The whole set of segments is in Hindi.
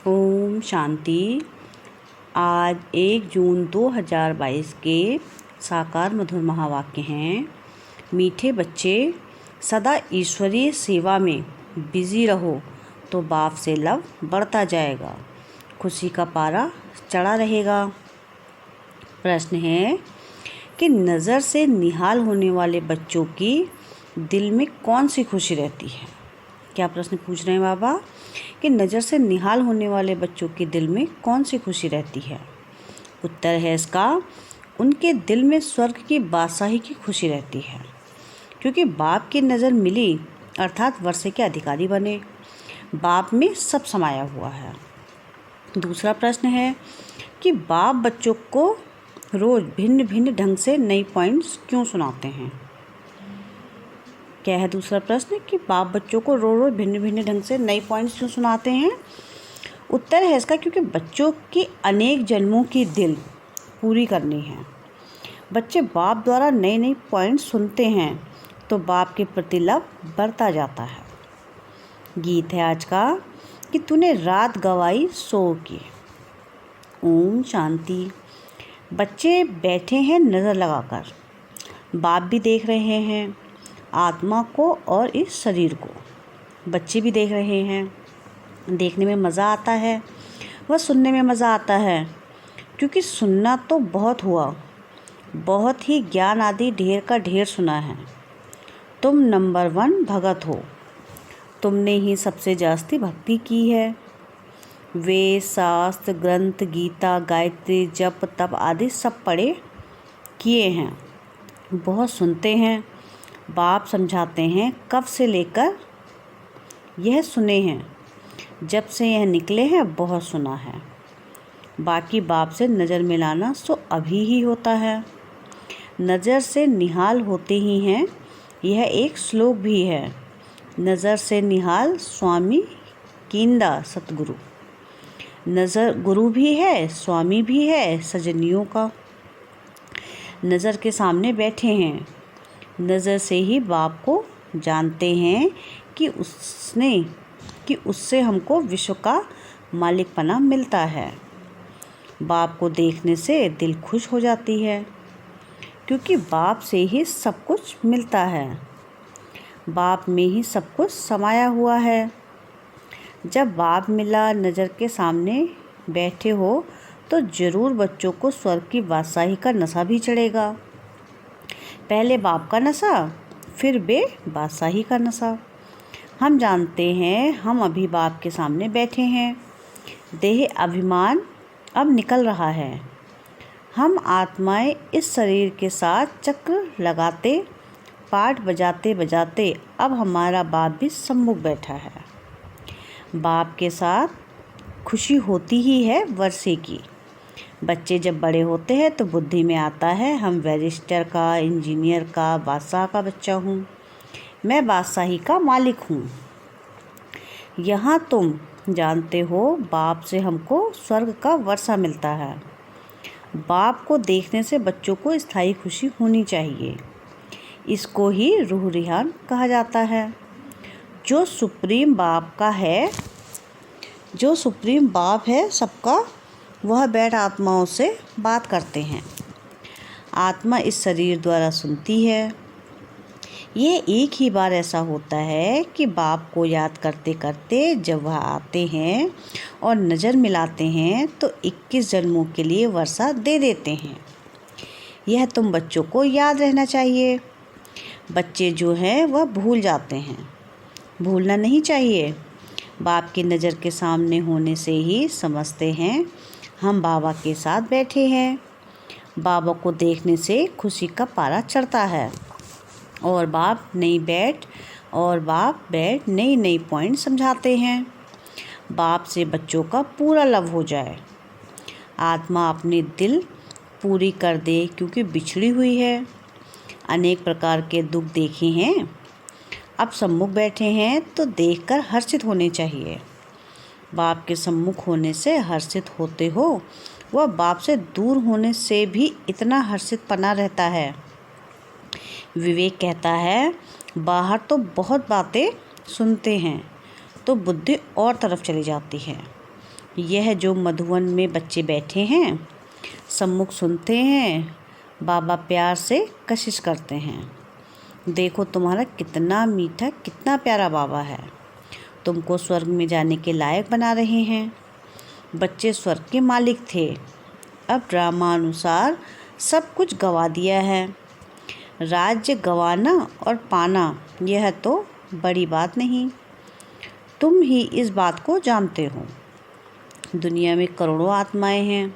ओम शांति। आज 1 जून 2022 के साकार मधुर महावाक्य हैं। मीठे बच्चे, सदा ईश्वरीय सेवा में बिजी रहो तो बाप से लव बढ़ता जाएगा, खुशी का पारा चढ़ा रहेगा। प्रश्न है कि नज़र से निहाल होने वाले बच्चों की दिल में कौन सी खुशी रहती है। क्या प्रश्न पूछ रहे हैं बाबा कि नज़र से निहाल होने वाले बच्चों के दिल में कौन सी खुशी रहती है। उत्तर है इसका, उनके दिल में स्वर्ग की बादशाही की खुशी रहती है, क्योंकि बाप की नज़र मिली अर्थात वर्षे के अधिकारी बने। बाप में सब समाया हुआ है। दूसरा प्रश्न है कि बाप बच्चों को रोज़ भिन्न भिन्न ढंग से नई पॉइंट्स क्यों सुनाते हैं। क्या है दूसरा प्रश्न कि बाप बच्चों को रोज़ भिन्न भिन्न ढंग से नई पॉइंट्स क्यों सुनाते हैं। उत्तर है इसका, क्योंकि बच्चों की अनेक जन्मों की दिल पूरी करनी है। बच्चे बाप द्वारा नई नई पॉइंट्स सुनते हैं तो बाप के प्रति लव बढ़ता जाता है। गीत है आज का कि तूने रात गवाई सो की। ओम शांति। बच्चे बैठे हैं नज़र लगाकर, बाप भी देख रहे हैं आत्मा को और इस शरीर को। बच्चे भी देख रहे हैं। देखने में मज़ा आता है, वह सुनने में मज़ा आता है, क्योंकि सुनना तो बहुत हुआ, बहुत ही ज्ञान आदि ढेर का ढेर सुना है। तुम नंबर 1 भगत हो, तुमने ही सबसे जास्ती भक्ति की है। वेद, शास्त्र, ग्रंथ, गीता, गायत्री, जप, तप आदि सब पढ़े किए हैं, बहुत सुनते हैं। बाप समझाते हैं कब से लेकर यह सुने हैं, जब से यह निकले हैं बहुत सुना है। बाकी बाप से नज़र मिलाना सो अभी ही होता है। नज़र से निहाल होते ही हैं, यह एक श्लोक भी है। नज़र से निहाल स्वामी कींदा सतगुरु। नज़र गुरु भी है, स्वामी भी है, सजनियों का नज़र के सामने बैठे हैं। नज़र से ही बाप को जानते हैं कि उससे हमको विश्व का मालिकपना मिलता है। बाप को देखने से दिल खुश हो जाती है, क्योंकि बाप से ही सब कुछ मिलता है। बाप में ही सब कुछ समाया हुआ है। जब बाप मिला नज़र के सामने बैठे हो तो ज़रूर बच्चों को स्वर्ग की बादशाही का नशा भी चढ़ेगा। पहले बाप का नशा, फिर बादशाही का नशा। हम जानते हैं हम अभी बाप के सामने बैठे हैं। देह अभिमान अब निकल रहा है। हम आत्माएं इस शरीर के साथ चक्र लगाते, पाठ बजाते बजाते अब हमारा बाप भी सम्मुख बैठा है। बाप के साथ खुशी होती ही है वर्षे की। बच्चे जब बड़े होते हैं तो बुद्धि में आता है हम बैरिस्टर का, इंजीनियर का, बादशाह का बच्चा हूँ, मैं बादशाही का मालिक हूँ। यहाँ तुम जानते हो बाप से हमको स्वर्ग का वर्षा मिलता है। बाप को देखने से बच्चों को स्थायी खुशी होनी चाहिए। इसको ही रूह रिहान कहा जाता है। जो सुप्रीम बाप है सबका, वह बैठ आत्माओं से बात करते हैं। आत्मा इस शरीर द्वारा सुनती है। ये एक ही बार ऐसा होता है कि बाप को याद करते करते जब वह आते हैं और नज़र मिलाते हैं तो 21 जन्मों के लिए वर्षा दे देते हैं। यह तुम बच्चों को याद रहना चाहिए। बच्चे जो हैं वह भूल जाते हैं, भूलना नहीं चाहिए। बाप की नज़र के सामने होने से ही समझते हैं हम बाबा के साथ बैठे हैं। बाबा को देखने से खुशी का पारा चढ़ता है और बाप नई बैठ नई नई पॉइंट समझाते हैं। बाप से बच्चों का पूरा लव हो जाए। आत्मा अपनी दिल पूरी कर दे, क्योंकि बिछड़ी हुई है। अनेक प्रकार के दुख देखे हैं, अब सम्मुख बैठे हैं तो देखकर हर्षित होने चाहिए। बाप के सम्मुख होने से हर्षित होते हो, वह बाप से दूर होने से भी इतना हर्षित पना रहता है। विवेक कहता है बाहर तो बहुत बातें सुनते हैं तो बुद्धि और तरफ चली जाती है। यह जो मधुवन में बच्चे बैठे हैं, सम्मुख सुनते हैं, बाबा प्यार से कशिश करते हैं। देखो तुम्हारा कितना मीठा, कितना प्यारा बाबा है, तुमको स्वर्ग में जाने के लायक बना रहे हैं। बच्चे स्वर्ग के मालिक थे, अब ड्रामानुसार सब कुछ गंवा दिया है। राज्य गंवाना और पाना यह तो बड़ी बात नहीं, तुम ही इस बात को जानते हो। दुनिया में करोड़ों आत्माएं हैं,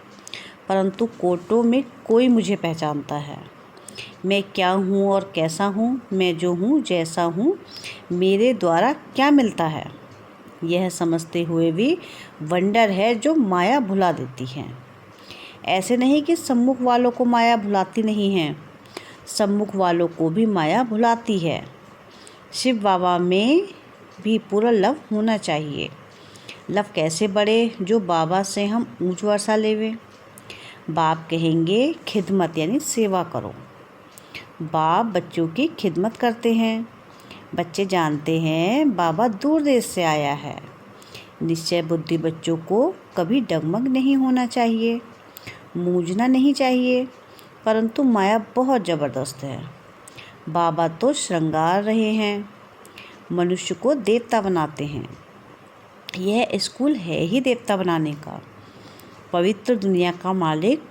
परंतु कोटों में कोई मुझे पहचानता है। मैं क्या हूँ और कैसा हूँ, मैं जो हूँ जैसा हूँ, मेरे द्वारा क्या मिलता है, यह समझते हुए भी वंडर है जो माया भुला देती है। ऐसे नहीं कि सम्मुख वालों को माया भुलाती नहीं है, सम्मुख वालों को भी माया भुलाती है। शिव बाबा में भी पूरा लव होना चाहिए। लव कैसे बढ़े, जो बाबा से हम ऊंच वर्षा लेवे। बाप कहेंगे खिदमत यानी सेवा करो। बाप बच्चों की खिदमत करते हैं। बच्चे जानते हैं बाबा दूर देश से आया है। निश्चय बुद्धि बच्चों को कभी डगमग नहीं होना चाहिए, मूंझना नहीं चाहिए, परंतु माया बहुत ज़बरदस्त है। बाबा तो श्रृंगार रहे हैं, मनुष्य को देवता बनाते हैं। यह स्कूल है ही देवता बनाने का। पवित्र दुनिया का मालिक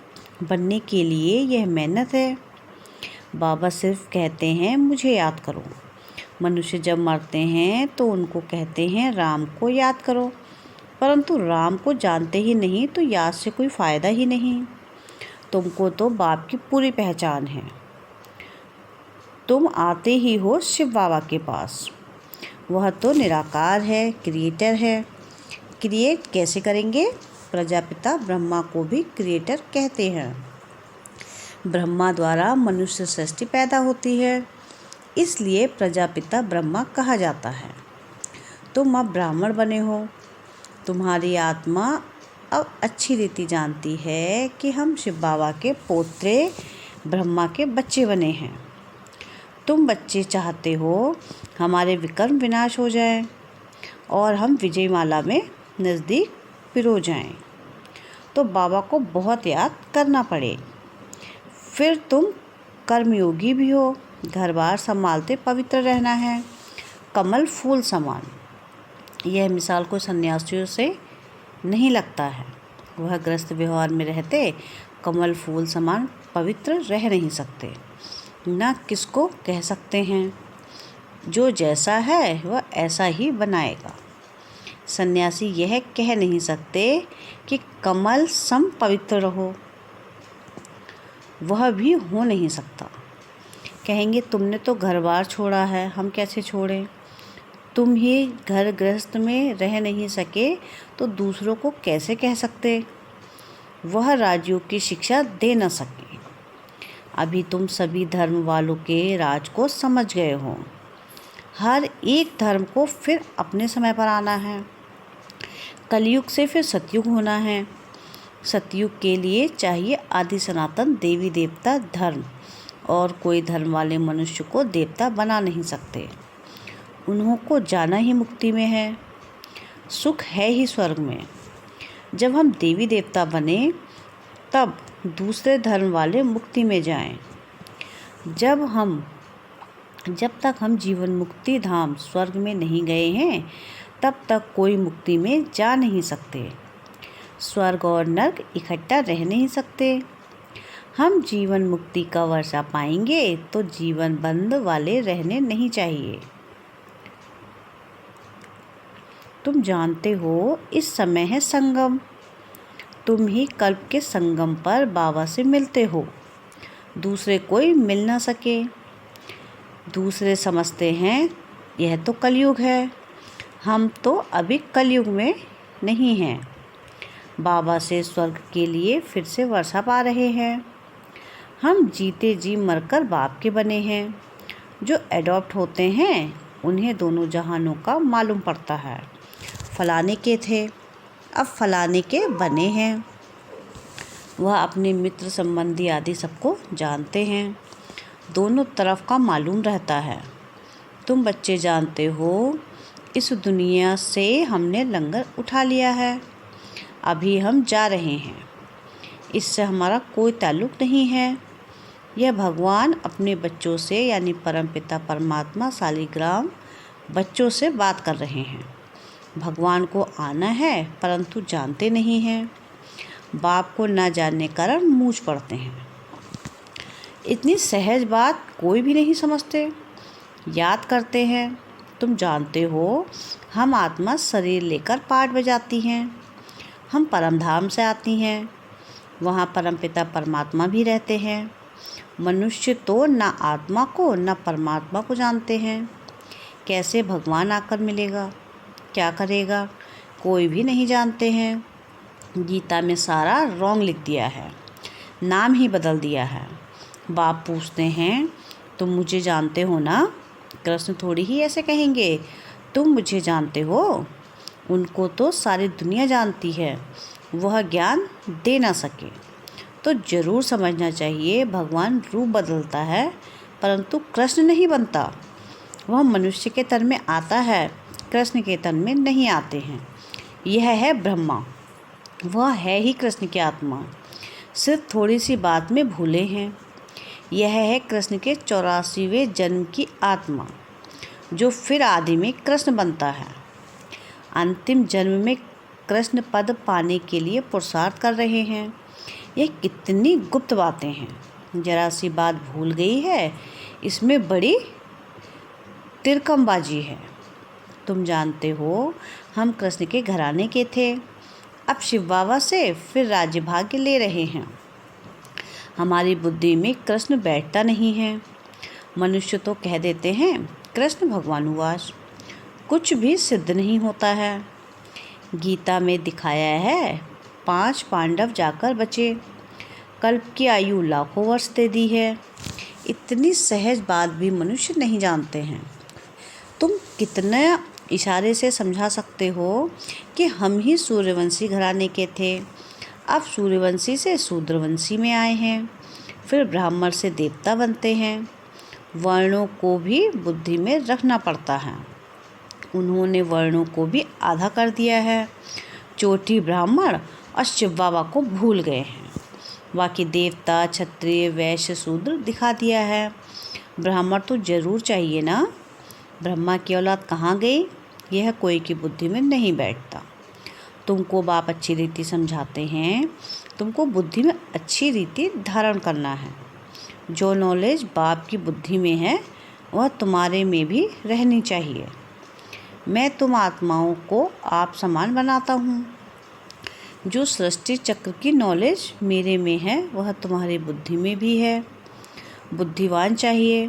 बनने के लिए यह मेहनत है। बाबा सिर्फ कहते हैं मुझे याद करो। मनुष्य जब मरते हैं तो उनको कहते हैं राम को याद करो, परंतु राम को जानते ही नहीं तो याद से कोई फ़ायदा ही नहीं। तुमको तो बाप की पूरी पहचान है। तुम आते ही हो शिव बाबा के पास। वह तो निराकार है, क्रिएटर है। क्रिएट कैसे करेंगे? प्रजापिता ब्रह्मा को भी क्रिएटर कहते हैं। ब्रह्मा द्वारा मनुष्य सृष्टि पैदा होती है, इसलिए प्रजापिता ब्रह्मा कहा जाता है। तुम अब ब्राह्मण बने हो। तुम्हारी आत्मा अब अच्छी रीति जानती है कि हम शिव बाबा के पोत्रे ब्रह्मा के बच्चे बने हैं। तुम बच्चे चाहते हो हमारे विकर्म विनाश हो जाए और हम विजयमाला में नज़दीक पिरो जाएं, तो बाबा को बहुत याद करना पड़े। फिर तुम कर्मयोगी भी हो, घर बार संभालते पवित्र रहना है, कमल फूल समान। यह मिसाल कोई सन्यासियों से नहीं लगता है। वह गृहस्थ व्यवहार में रहते कमल फूल समान पवित्र रह नहीं सकते। ना किसको कह सकते हैं जो जैसा है वह ऐसा ही बनाएगा। सन्यासी यह कह नहीं सकते कि कमल सम पवित्र रहो, वह भी हो नहीं सकता। कहेंगे तुमने तो घर बार छोड़ा है, हम कैसे छोड़ें? तुम ही घर गृहस्थ में रह नहीं सके तो दूसरों को कैसे कह सकते? वह राजयोग की शिक्षा दे न सके। अभी तुम सभी धर्म वालों के राज को समझ गए हो। हर एक धर्म को फिर अपने समय पर आना है। कलयुग से फिर सतयुग होना है। सतयुग के लिए चाहिए आदि सनातन देवी देवता धर्म, और कोई धर्म वाले मनुष्य को देवता बना नहीं सकते। उन्हों को जाना ही मुक्ति में है, सुख है ही स्वर्ग में। जब हम देवी देवता बने तब दूसरे धर्म वाले मुक्ति में जाएं। जब तक हम जीवन मुक्ति धाम स्वर्ग में नहीं गए हैं तब तक कोई मुक्ति में जा नहीं सकते। स्वर्ग और नर्क इकट्ठा रह नहीं सकते। हम जीवन मुक्ति का वर्षा पाएंगे तो जीवन बंद वाले रहने नहीं चाहिए। तुम जानते हो इस समय है संगम। तुम ही कल्प के संगम पर बाबा से मिलते हो, दूसरे कोई मिल ना सके। दूसरे समझते हैं यह तो कलयुग है, हम तो अभी कलयुग में नहीं हैं। बाबा से स्वर्ग के लिए फिर से वर्षा पा रहे हैं। हम जीते जी मरकर बाप के बने हैं। जो एडॉप्ट होते हैं उन्हें दोनों जहानों का मालूम पड़ता है। फलाने के थे, अब फलाने के बने हैं। वह अपने मित्र संबंधी आदि सबको जानते हैं। दोनों तरफ का मालूम रहता है। तुम बच्चे जानते हो इस दुनिया से हमने लंगर उठा लिया है। अभी हम जा रहे हैं, इससे हमारा कोई ताल्लुक़ नहीं है। यह भगवान अपने बच्चों से यानी परमपिता परमात्मा शालिग्राम बच्चों से बात कर रहे हैं। भगवान को आना है परंतु जानते नहीं हैं। बाप को न जानने के कारण मूंझ पड़ते हैं। इतनी सहज बात कोई भी नहीं समझते। याद करते हैं, तुम जानते हो हम आत्मा शरीर लेकर पाठ बजाती हैं। हम परमधाम से आती हैं, वहाँ परमपिता परमात्मा भी रहते हैं। मनुष्य तो न आत्मा को न परमात्मा को जानते हैं। कैसे भगवान आकर मिलेगा, क्या करेगा, कोई भी नहीं जानते हैं। गीता में सारा रॉन्ग लिख दिया है, नाम ही बदल दिया है। बाप पूछते हैं, तुम मुझे जानते हो ना? कृष्ण थोड़ी ही ऐसे कहेंगे, तुम मुझे जानते हो। उनको तो सारी दुनिया जानती है, वह ज्ञान दे ना सके तो ज़रूर समझना चाहिए भगवान रूप बदलता है परंतु कृष्ण नहीं बनता। वह मनुष्य के तन में आता है, कृष्ण के तन में नहीं आते हैं। यह है ब्रह्मा, वह है ही कृष्ण की आत्मा, सिर्फ थोड़ी सी बात में भूले हैं। यह है कृष्ण के 84वें जन्म की आत्मा, जो फिर आदि में कृष्ण बनता है। अंतिम जन्म में कृष्ण पद पाने के लिए पुरुषार्थ कर रहे हैं। यह कितनी गुप्त बातें हैं, जरा सी बात भूल गई है, इसमें बड़ी तिरकमबाजी है। तुम जानते हो हम कृष्ण के घराने के थे, अब शिव बाबा से फिर राज्य भाग्य ले रहे हैं। हमारी बुद्धि में कृष्ण बैठता नहीं है। मनुष्य तो कह देते हैं कृष्ण भगवानुवास, कुछ भी सिद्ध नहीं होता है। गीता में दिखाया है 5 पांडव जाकर बचे, कल्प की आयु लाखों वर्ष दे दी है। इतनी सहज बात भी मनुष्य नहीं जानते हैं। तुम कितने इशारे से समझा सकते हो कि हम ही सूर्यवंशी घराने के थे, अब सूर्यवंशी से शूद्रवंशी में आए हैं, फिर ब्राह्मण से देवता बनते हैं। वर्णों को भी बुद्धि में रखना पड़ता है। उन्होंने वर्णों को भी आधा कर दिया है। चोटी ब्राह्मण और शिव बाबा को भूल गए हैं, बाकी देवता क्षत्रिय वैश्य शूद्र दिखा दिया है। ब्राह्मण तो जरूर चाहिए ना। ब्रह्मा की औलाद कहाँ गई, यह कोई की बुद्धि में नहीं बैठता। तुमको बाप अच्छी रीति समझाते हैं, तुमको बुद्धि में अच्छी रीति धारण करना है। जो नॉलेज बाप की बुद्धि में है वह तुम्हारे में भी रहनी चाहिए। मैं तुम आत्माओं को आप समान बनाता हूँ। जो सृष्टि चक्र की नॉलेज मेरे में है वह तुम्हारी बुद्धि में भी है। बुद्धिवान चाहिए,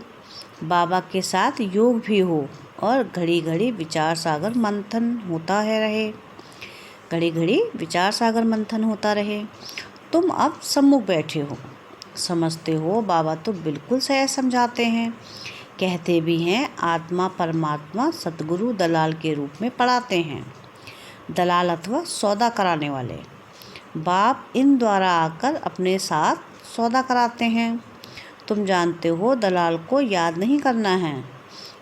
बाबा के साथ योग भी हो और घड़ी घड़ी विचार सागर मंथन होता है रहे। घड़ी घड़ी विचार सागर मंथन होता रहे। तुम अब सम्मुख बैठे हो, समझते हो बाबा तो बिल्कुल सही समझाते हैं। कहते भी हैं आत्मा परमात्मा सतगुरु दलाल के रूप में पढ़ाते हैं। दलाल अथवा सौदा कराने वाले। बाप इन द्वारा आकर अपने साथ सौदा कराते हैं। तुम जानते हो दलाल को याद नहीं करना है।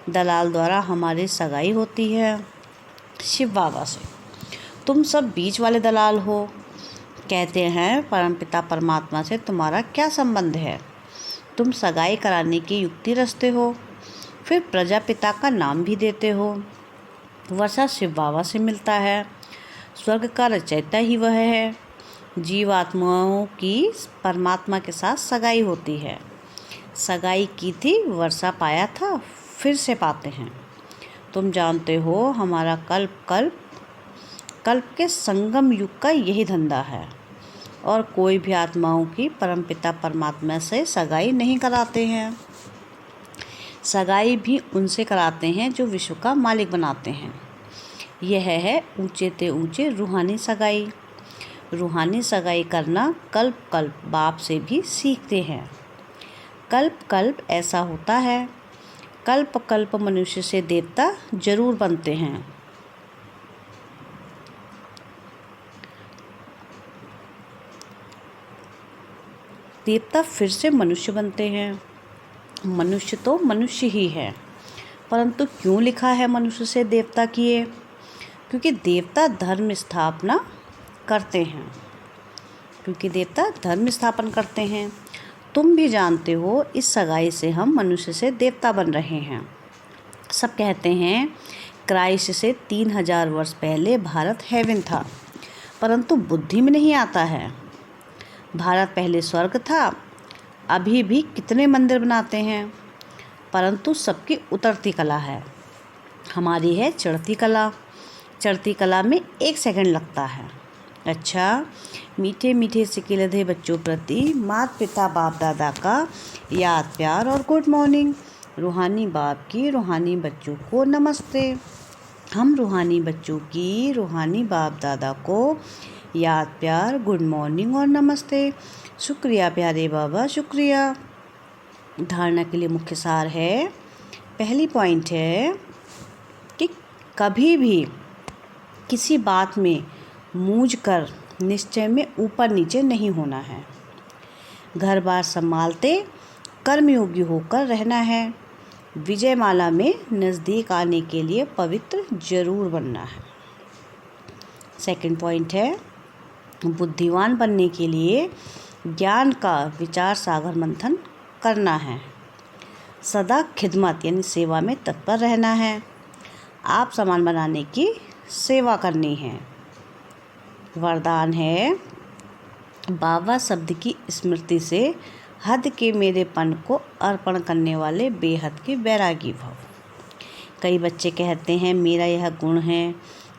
दलाल द्वारा हमारी सगाई होती है शिव बाबा से। तुम सब बीच वाले दलाल हो। कहते हैं परमपिता परमात्मा से तुम्हारा क्या संबंध है। तुम सगाई कराने की युक्ति रचते हो, फिर प्रजापिता का नाम भी देते हो। वर्षा शिव बाबा से मिलता है। स्वर्ग का रचयिता ही वह है। जीवात्माओं की परमात्मा के साथ सगाई होती है। सगाई की थी, वर्षा पाया था, फिर से पाते हैं। तुम जानते हो हमारा कल्प के संगम युग का यही धंधा है और कोई भी आत्माओं की परमपिता परमात्मा से सगाई नहीं कराते हैं। सगाई भी उनसे कराते हैं जो विश्व का मालिक बनाते हैं। यह है ऊंचे ते ऊंचे रूहानी सगाई। रूहानी सगाई करना कल्प बाप से भी सीखते हैं। कल्प ऐसा होता है। कल्प मनुष्य से देवता जरूर बनते हैं। देवता फिर से मनुष्य बनते हैं। मनुष्य तो मनुष्य ही है, परंतु क्यों लिखा है मनुष्य से देवता किए? क्योंकि देवता धर्म स्थापना करते हैं, क्योंकि देवता धर्म स्थापन करते हैं। तुम भी जानते हो, इस सगाई से हम मनुष्य से देवता बन रहे हैं। सब कहते हैं क्राइस्ट से 3000 वर्ष पहले भारत हेवन था, परंतु बुद्धि में नहीं आता है। भारत पहले स्वर्ग था। अभी भी कितने मंदिर बनाते हैं, परंतु सबकी उतरती कला है। हमारी है चढ़ती कला। चढ़ती कला में 1 सेकंड लगता है। अच्छा, मीठे मीठे सिके लधे बच्चों प्रति माता पिता बाप दादा का याद प्यार और गुड मॉर्निंग। रूहानी बाप की रूहानी बच्चों को नमस्ते। हम रूहानी बच्चों की रूहानी बाप दादा को याद प्यार गुड मॉर्निंग और नमस्ते। शुक्रिया प्यारे बाबा, शुक्रिया। धारणा के लिए मुख्य सार है। पहली पॉइंट है कि कभी भी किसी बात में मूझ कर निश्चय में ऊपर नीचे नहीं होना है। घर बार संभालते कर्मयोगी होकर रहना है। विजयमाला में नज़दीक आने के लिए पवित्र जरूर बनना है। सेकंड पॉइंट है, बुद्धिमान बनने के लिए ज्ञान का विचार सागर मंथन करना है। सदा खिदमत यानी सेवा में तत्पर रहना है। आप सामान बनाने की सेवा करनी है। वरदान है, बाबा शब्द की स्मृति से हद के मेरेपन को अर्पण करने वाले बेहद के वैरागी भव। कई बच्चे कहते हैं मेरा यह गुण है,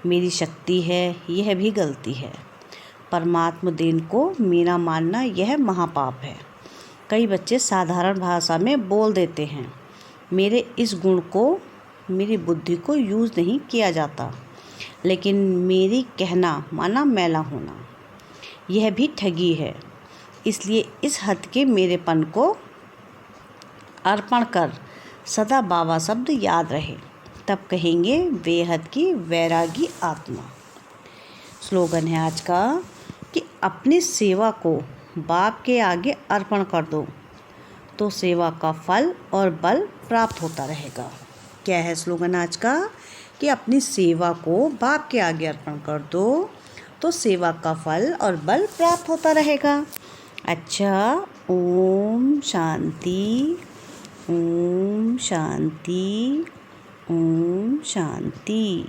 मेरी शक्ति है, यह भी गलती है। परमात्मा देन को मेरा मानना यह महापाप है। कई बच्चे साधारण भाषा में बोल देते हैं, मेरे इस गुण को, मेरी बुद्धि को यूज़ नहीं किया जाता, लेकिन मेरी कहना माना मैला होना, यह भी ठगी है। इसलिए इस हद के मेरेपन को अर्पण कर सदा बाबा शब्द याद रहे, तब कहेंगे बेहद की वैरागी आत्मा। स्लोगन है आज का कि अपनी सेवा को बाप के आगे अर्पण कर दो, तो सेवा का फल और बल प्राप्त होता रहेगा। क्या है स्लोगन आज का? कि अपनी सेवा को बाप के आगे अर्पण कर दो, तो सेवा का फल और बल प्राप्त होता रहेगा। अच्छा, ओम शांति, ओम शांति, ओम शांति।